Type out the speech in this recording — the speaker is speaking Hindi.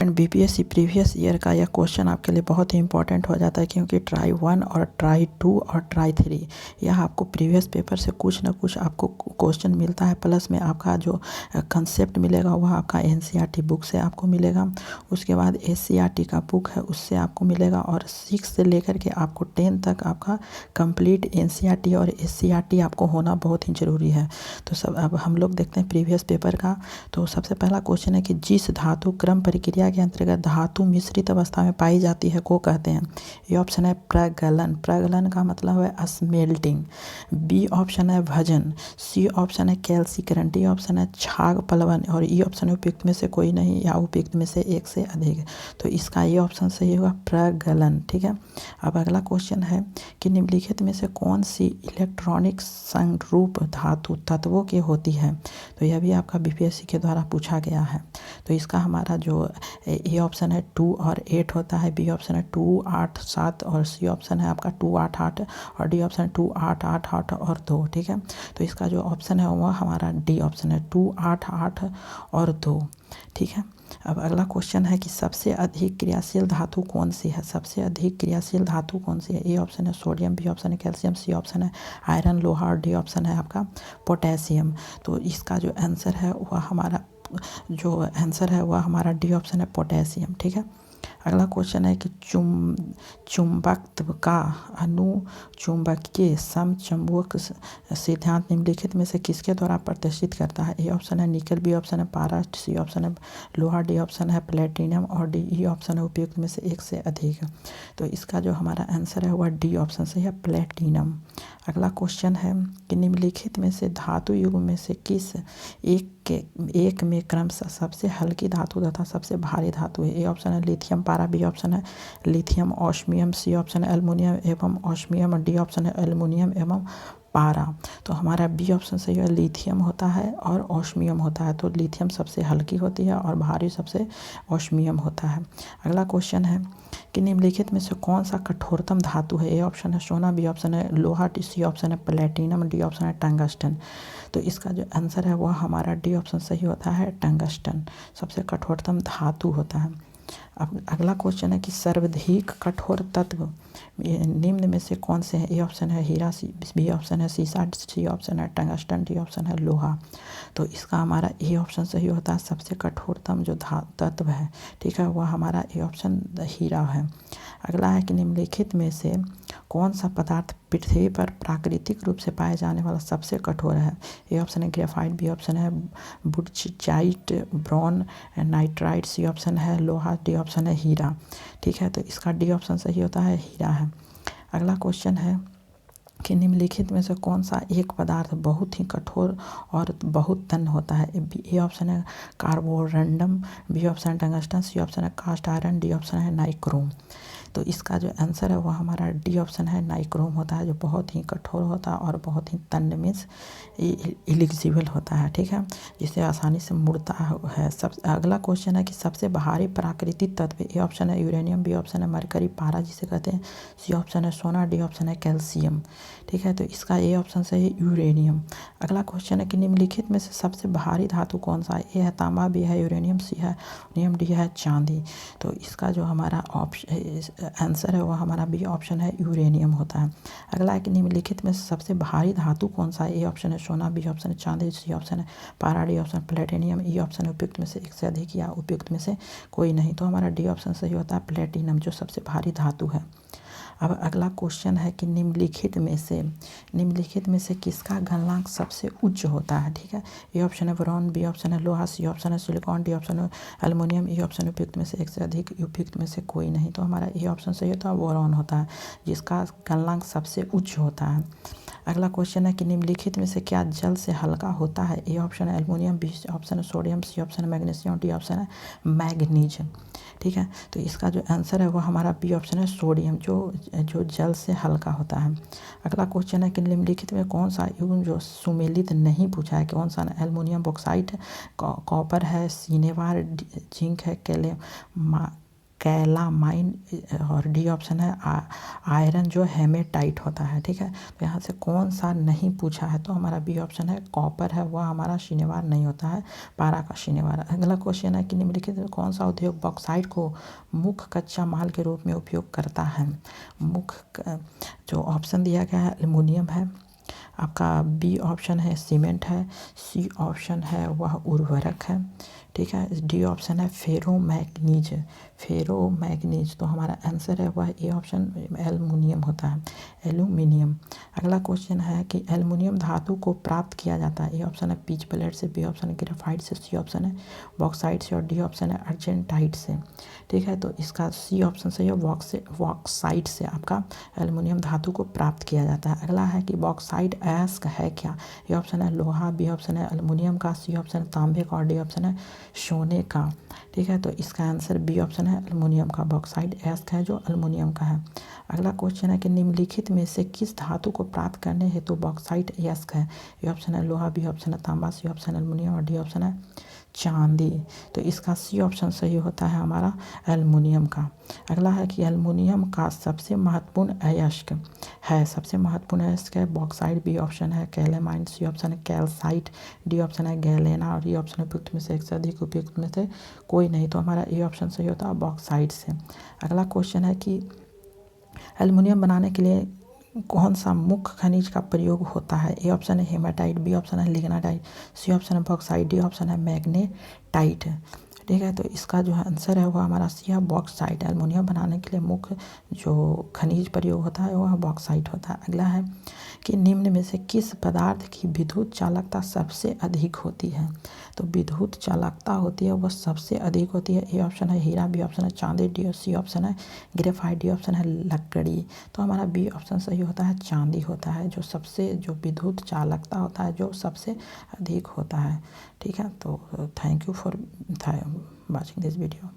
फ्रेंड बीपीएससी प्रीवियस ईयर का यह क्वेश्चन आपके लिए बहुत ही इंपॉर्टेंट हो जाता है, क्योंकि ट्राई 1 और ट्राई 2 और ट्राई 3 यह आपको प्रीवियस पेपर से कुछ ना कुछ आपको क्वेश्चन मिलता है। प्लस में आपका जो कंसेप्ट मिलेगा वह आपका एनसीईआरटी बुक से आपको मिलेगा। उसके बाद एससीईआरटी का बुक है उससे आपको मिलेगा, और 6 से लेकर के आपको 10 तक आपका कंप्लीट एनसीईआरटी और एससीईआरटी आपको होना बहुत ही ज़रूरी है। तो सब अब हम लोग देखते हैं प्रीवियस पेपर का। तो सबसे पहला क्वेश्चन है कि जिस धातु क्रम प्रक्रिया के अंतर्गत धातु मिश्रित अवस्था में पाई जाती है को कहते हैं। ये ऑप्शन है प्रगलन, प्रगलन का मतलब है स्मेल्टिंग। बी ऑप्शन है भजन। सी ऑप्शन है कैल्सीकरण। डी ऑप्शन है छाग पलवन, और ई ऑप्शन है उपयुक्त में से कोई नहीं या उपयुक्त में से एक से अधिक। तो इसका ये ऑप्शन सही होगा प्रगलन। ठीक है। अब अगला क्वेश्चन है कि निम्नलिखित में से कौन सी इलेक्ट्रॉनिक संरूप धातु तत्वों की होती है। तो यह भी आपका बीपीएससी के द्वारा पूछा गया है। तो इसका हमारा जो ए ऑप्शन है 2 और 8 होता है, बी ऑप्शन है 2, 8, 7, और सी ऑप्शन है आपका 2, 8, 8, और डी ऑप्शन 2, 8, 8, 8 और 2। ठीक है। तो इसका जो ऑप्शन है वह हमारा डी ऑप्शन है 2, 8, 8 और 2। ठीक है। अब अगला क्वेश्चन है कि सबसे अधिक क्रियाशील धातु कौन सी है। सबसे अधिक क्रियाशील धातु कौन सी है। ए ऑप्शन है सोडियम, बी ऑप्शन है कैल्शियम, सी ऑप्शन है आयरन लोहा, और डी ऑप्शन है आपका पोटेशियम। तो इसका जो आंसर है वह हमारा डी ऑप्शन है पोटेशियम। ठीक है। अगला क्वेश्चन है कि चुंबकत्व का अनुचुंबकीय समचुंबक सिद्धांत निम्नलिखित में से किसके द्वारा प्रदर्शित करता है। ए ऑप्शन है निकल, बी ऑप्शन है पारा, सी ऑप्शन है लोहा, डी ऑप्शन है प्लेटिनम, और डी ई ऑप्शन है उपयुक्त में से एक से अधिक। तो इसका जो हमारा आंसर है वह डी ऑप्शन से है प्लेटिनम। अगला क्वेश्चन है कि निम्नलिखित में से धातु युग में से किस एक में क्रमशः सबसे हल्की धातु तथा सबसे भारी धातु है। ए ऑप्शन है लिथियम पारा, बी ऑप्शन है लिथियम ऑस्मियम, सी ऑप्शन है एल्युमिनियम एवं ऑस्मियम, और डी ऑप्शन है एल्युमिनियम एवं पारा। तो हमारा बी ऑप्शन सही है लिथियम होता है और ऑस्मियम होता है। तो लिथियम सबसे हल्की होती है और भारी सबसे ऑस्मियम होता है। अगला क्वेश्चन है कि निम्नलिखित में से कौन सा कठोरतम धातु है। ए ऑप्शन है सोना, बी ऑप्शन है लोहा, सी ऑप्शन है प्लेटिनम, डी ऑप्शन है टंगस्टन। तो इसका जो आंसर है वह हमारा डी ऑप्शन सही होता है टंगस्टन सबसे कठोरतम धातु होता है। अब अगला क्वेश्चन है कि सर्वाधिक कठोर तत्व निम्न में से कौन से हैं। ए ऑप्शन है हीरा, बी ऑप्शन है सीसा, सी ऑप्शन है टंगस्टन, डी ऑप्शन है लोहा। तो इसका हमारा ए ऑप्शन सही होता है सबसे कठोरतम जो तत्व है। ठीक है। वह हमारा ए ऑप्शन हीरा है। अगला है कि निम्नलिखित में से कौन सा पदार्थ पृथ्वी पर प्राकृतिक रूप से पाए जाने वाला सबसे कठोर है। ए ऑप्शन है ग्रेफाइट, बी ऑप्शन है बुटचाइट, ब्रॉन नाइट्राइट, सी ऑप्शन है लोहा, डी ऑप्शन है हीरा। ठीक है। तो इसका डी ऑप्शन सही होता है हीरा है। अगला क्वेश्चन है कि निम्नलिखित में से कौन सा एक पदार्थ बहुत ही कठोर और बहुत तन्य होता है। ए ऑप्शन है कार्बोरंडम, बी ऑप्शन है टंगस्टन, सी ऑप्शन है कास्ट आयरन, डी ऑप्शन है नाइक्रोम। तो इसका जो आंसर है वह हमारा डी ऑप्शन है नाइक्रोम होता है, जो बहुत ही कठोर होता है और बहुत ही तन्य मीन्स इलिजिबल होता है। ठीक है। जिसे आसानी से मुड़ता है। अगला क्वेश्चन है कि सबसे भारी प्राकृतिक तत्व। ए ऑप्शन है यूरेनियम, बी ऑप्शन है मरकरी पारा जिसे कहते हैं, सी ऑप्शन है सोना, डी ऑप्शन है कैल्शियम। ठीक है। तो इसका ए ऑप्शन से है यूरेनियम। अगला क्वेश्चन है कि निम्नलिखित में से सबसे भारी धातु कौन सा है। ए है तांबा, बी है यूरेनियम, सी है नियम, डी है चांदी। तो इसका जो हमारा आंसर है वह हमारा बी ऑप्शन है यूरेनियम होता है। अगला है कि निम्नलिखित में सबसे भारी धातु कौन सा है। ए ऑप्शन है सोना, बी ऑप्शन है चांदी, सी ऑप्शन है पारा, D option platinum, E option है उपयुक्त में से एक से अधिक या उपयुक्त में से कोई नहीं। तो हमारा डी ऑप्शन सही होता है प्लेटिनम, जो सबसे भारी धातु है। अब अगला क्वेश्चन है कि निम्नलिखित में से किसका गलनांक सबसे उच्च होता है। ठीक है। ए ऑप्शन है बोरॉन, बी ऑप्शन है लोहा, सी ऑप्शन है सिलिकॉन, डी ऑप्शन है एल्युमिनियम, ई ऑप्शन उपयुक्त में से एक से अधिक, उपयुक्त में से कोई नहीं। तो हमारा ए ऑप्शन सही होता है बोरॉन होता है, जिसका गलनांक सबसे उच्च होता है। अगला क्वेश्चन है कि निम्नलिखित में से क्या जल से हल्का होता है। ए ऑप्शन है एल्युमिनियम, बी ऑप्शन है सोडियम, सी ऑप्शन है मैग्नीशियम, डी ऑप्शन है मैग्नीज। ठीक है। तो इसका जो आंसर है वो हमारा बी ऑप्शन है सोडियम, जो जल से हल्का होता है। अगला क्वेश्चन है कि निम्नलिखित में कौन सा युग्म जो सुमेलित नहीं पूछा है। कौन सा एल्युमिनियम बॉक्साइट, कॉपर है, सिनेवार, जिंक है, कैलामाइन, और डी ऑप्शन है आयरन जो हेमेटाइट होता है, ठीक है। तो यहाँ से कौन सा नहीं पूछा है, तो हमारा बी ऑप्शन है कॉपर है, वह हमारा शनिवार नहीं होता है, पारा का शनिवार। अगला क्वेश्चन है कि निम्नलिखित में कौन सा उद्योग बॉक्साइट को मुख्य कच्चा माल के रूप में उपयोग करता है। मुख्य जो ऑप्शन दिया गया है एल्युमिनियम है, आपका बी ऑप्शन है सीमेंट है, सी ऑप्शन है वह उर्वरक है, ठीक है। डी ऑप्शन है फेरोमैग्नीज, फेरोमैग्नीज। तो हमारा आंसर है वह ए ऑप्शन एल्युमिनियम होता है, एल्यूमिनियम। अगला क्वेश्चन है कि एल्युमिनियम धातु को प्राप्त किया जाता है। ए ऑप्शन है पीच प्लेट से, बी ऑप्शन है ग्रेफाइट से, सी ऑप्शन है बॉक्साइट से, और डी ऑप्शन है अर्जेंटाइट से, ठीक है। तो इसका सी ऑप्शन सही है, बॉक्साइट से आपका एल्युमिनियम धातु को प्राप्त किया जाता है। अगला है कि बॉक्साइट ऐस्क है क्या। ए ऑप्शन है लोहा, बी ऑप्शन है एल्युमिनियम का, सी ऑप्शन है तांबे का, और डी ऑप्शन है सोने का, ठीक है। तो इसका आंसर बी ऑप्शन है एल्युमिनियम का, बॉक्साइट ऐस्क है जो एल्युमिनियम का है। अगला क्वेश्चन है कि निम्नलिखित में से किस धातु को प्राप्त करने हेतु बॉक्साइट ऐस्क है। ए ऑप्शन है लोहा, बी ऑप्शन है तांबा, सी ऑप्शन है एल्युमिनियम, और डी ऑप्शन है चांदी। तो इसका सी ऑप्शन सही होता है हमारा एल्युमिनियम का। अगला है कि एल्युमिनियम का सबसे महत्वपूर्ण अयस्क है, सबसे महत्वपूर्ण अयस्क है बॉक्साइट, बी ऑप्शन है कैलेमाइन, सी ऑप्शन है कैल्साइट, डी ऑप्शन है गैलेना, और ई ऑप्शन उपयुक्त में से एक से अधिक उपयुक्त में से कोई नहीं। तो हमारा ए ऑप्शन सही होता है बॉक्साइट से। अगला क्वेश्चन है कि एल्युमिनियम बनाने के लिए कौन सा मुख्य खनिज का प्रयोग होता है। ए ऑप्शन है हेमाटाइट, बी ऑप्शन है लिग्नाटाइट, सी ऑप्शन है बॉक्साइट, डी ऑप्शन है मैग्नेटाइट, ठीक है। तो इसका जो आंसर है वो हमारा सी है बॉक्साइट। एल्युमिनियम बनाने के लिए मुख्य जो खनिज प्रयोग होता है वह बॉक्साइट होता है। अगला है कि निम्न में से किस पदार्थ की विद्युत चालकता सबसे अधिक होती है। तो विद्युत चालकता होती है वह सबसे अधिक होती है। ए ऑप्शन है हीरा, बी ऑप्शन है चांदी, डी सी ऑप्शन है ग्रेफाइट, डी ऑप्शन है लकड़ी। तो हमारा बी ऑप्शन सही होता है चांदी होता है, जो सबसे जो विद्युत चालकता होता है जो सबसे अधिक होता है, ठीक है। तो thank you for watching this video.